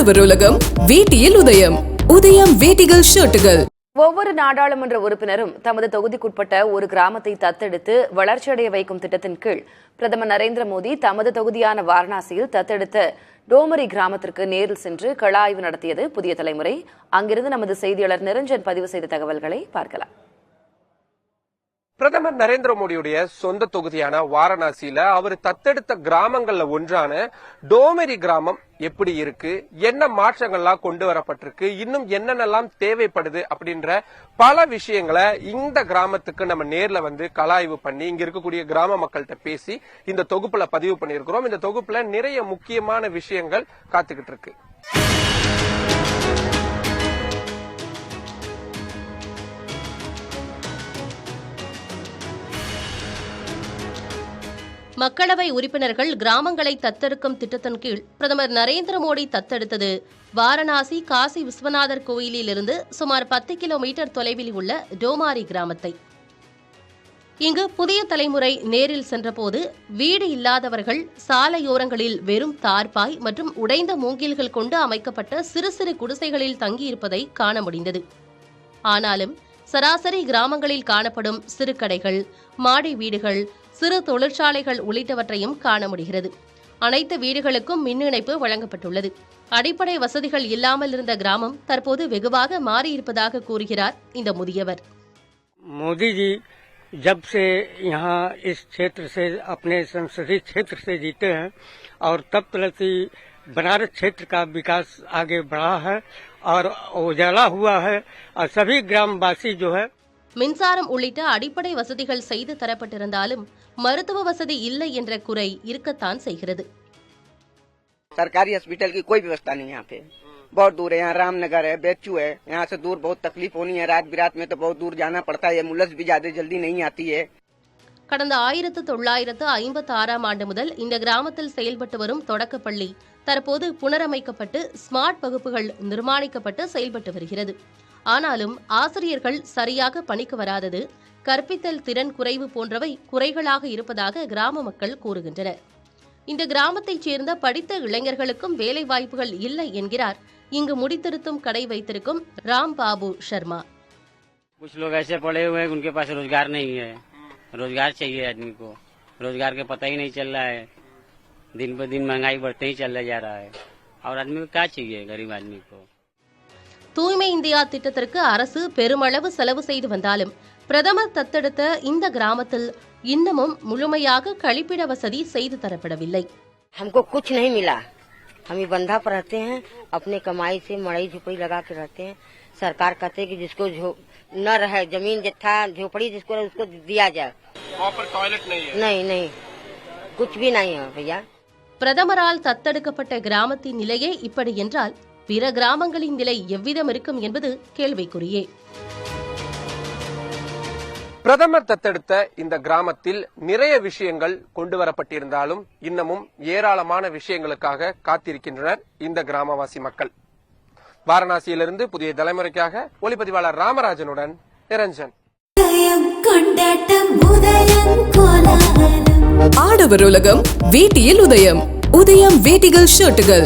ஆடவர் உலகம் வேட்டியில் உதயம். உதயம் வேட்டிகள் ஷர்ட்டுகள். ஒவ்வொரு நாடாளுமன்ற உறுப்பினரும் தமது தொகுதிக்குட்பட்ட ஒரு கிராமத்தை தத்தெடுத்து வளர்ச்சியடைய வைக்கும் திட்டத்தின் கீழ் பிரதமர் நரேந்திர மோடி தமது தொகுதியான வாரணாசியில் தத்தெடுத்த டோமரி கிராமத்திற்கு நேரில் சென்று கள ஆய்வு நடத்தியது புதிய தலைமுறை. அங்கிருந்து நமது செய்தியாளர் நிரஞ்சன் பதிவு செய்த தகவல்களை பார்க்கலாம். பிரதமர் நரேந்திர மோடியுடைய சொந்த தொகுதியான வாரணாசியில அவர் தத்தெடுத்த கிராமங்கள்ல ஒன்றான டோமரி கிராமம் எப்படி இருக்கு, என்ன மாற்றங்கள்லாம் கொண்டு வரப்பட்டிருக்கு, இன்னும் என்னென்னலாம் தேவைப்படுது அப்படின்ற பல விஷயங்களை இந்த கிராமத்துக்கு நம்ம நேர்ல வந்து கலாய்வு பண்ணி இங்க இருக்கக்கூடிய கிராம மக்கள்கிட்ட பேசி இந்த தொகுப்புல பதிவு பண்ணியிருக்கிறோம். இந்த தொகுப்புல நிறைய முக்கியமான விஷயங்கள் காத்துக்கிட்டு இருக்கு. மக்களவை உறுப்பினர்கள் கிராமங்களை தத்தெடுக்கும் திட்டத்தின் கீழ் பிரதமர் நரேந்திர மோடி தத்தெடுத்தது வாரணாசி காசி விஸ்வநாதர் கோயிலில் இருந்து சுமார் 10 கிலோமீட்டர் தொலைவில் உள்ள டோமாரி கிராமத்தை. இங்கு புதிய தலைமுறை நேரில் சென்றபோது வீடு இல்லாதவர்கள் சாலையோரங்களில் வெறும் தார்பாய் மற்றும் உடைந்த மூங்கில்கள் கொண்டு அமைக்கப்பட்ட சிறு சிறு குடிசைகளில் தங்கியிருப்பதை காண முடிந்தது. ஆனாலும் சராசரி கிராமங்களில் காணப்படும் சிறு கடைகள், மாடி வீடுகள், சிறு தொழிற்சாலைகள் உள்ளிட்டவற்றையும் காண முடிகிறது. அனைத்து வீடுகளுக்கும் மின் இணைப்பு வழங்கப்பட்டுள்ளது. அடிப்படை வசதிகள் இல்லாமல் இருந்த கிராமம் தற்போது வெகுவாக மாறியிருப்பதாக கூறுகிறார் இந்த முதியவர். मोदी जी जब से यहाँ इस क्षेत्र से अपने संसदीय क्षेत्र से जीते हैं और तब तक बनारस क्षेत्र का विकास आगे बढ़ा है और उजाला हुआ है और सभी ग्रामवासी जो है மின்சாரம் உள்ளிட்ட அடிப்படை வசதிகள் செய்து தரப்பட்டிருந்தாலும் மருத்துவ வசதி இல்லை என்ற குறை இருக்கத்தான் செய்கிறது. सरकारी हॉस्पिटल की कोई व्यवस्था नहीं यहाँ पे, बहुत दूर है. यहाँ रामनगर है, बेचू है, यहाँ से दूर बहुत तकलीफ होनी है. रात बिरात में तो बहुत दूर जाना पड़ता है. एम्बुलेंस भी ज्यादा जल्दी नहीं आती है. கடந்த 1956ஆம் ஆண்டு முதல் இந்த கிராமத்தில் செயல்பட்டு வரும் தொடக்கப்பள்ளி தற்போது புனரமைக்கப்பட்டு ஸ்மார்ட் வகுப்புகள் நிர்மாணிக்கப்பட்டு செயல்பட்டு வருகிறது. ஆனாலும் ஆசிரியர்கள் சரியாக பணிக்கு வராதது, கற்பித்தல் திறன் குறைவு போன்றவை குறைகளாக இருப்பதாக கிராம மக்கள் கூறுகின்றனர். இந்த கிராமத்தைச் சேர்ந்த படித்த இளைஞர்களுக்கும் வேலை வாய்ப்புகள் இல்லை என்கிறார் இங்கு முடித்திருத்தும் கடை வைத்திருக்கும் ராம் பாபு சர்மா. कुछ लोग ऐसे पढ़े हुए हैं उनके पास रोजगार नहीं है. रोजगार चाहिए आदमी को. रोजगार का पता ही नहीं चल रहा है. दिन ब दिन महंगाई बढ़ते ही चला जा रहा है और आदमी को क्या चाहिए, गरीब आदमी को. தூய்மை இந்தியா திட்டத்திற்கு அரசு பெருமளவு செலவு செய்து வந்தாலும் பிரதமர் தத்தெடுத்த இந்த கிராமத்தில் இன்னமும் முழுமையாக கழிப்பிட வசதி செய்து தரப்படவில்லை. हमको कुछ नहीं मिला. हम बंधा पर रहते हैं, अपने कमाई से मड़ई झोपड़ी लगा के रहते हैं. सरकार कहते है कि जिसको न रहे जमीन जत्था झोपड़ी जिसको उसको दिया जाए. प्रॉपर टॉयलेट नहीं है. नहीं कुछ भी नहीं है भैया. பிரதமரால் தத்தெடுக்கப்பட்ட கிராமத்தின் நிலையே இப்படி என்றால் பிற கிராமங்களின் நிலை எவ்விதம் இருக்கும் என்பது கேள்விக்குறியே. பிரதமர் தத்தெடுத்த இந்த கிராமத்தில் நிறைய விஷயங்கள் கொண்டு வரப்பட்டிருந்தாலும் இன்னமும் ஏராளமான விஷயங்களுக்காக காத்திருக்கின்றனர் இந்த கிராமவாசி மக்கள். வாரணாசியிலிருந்து புதிய தலைமுறைக்காக ஒளிப்பதிவாளர் ராமராஜனுடன் நிரஞ்சன். ஆடவர் உலகம் வேட்டியில் உதயம். உதயம் வேட்டிகள் ஷர்ட்டுகள்.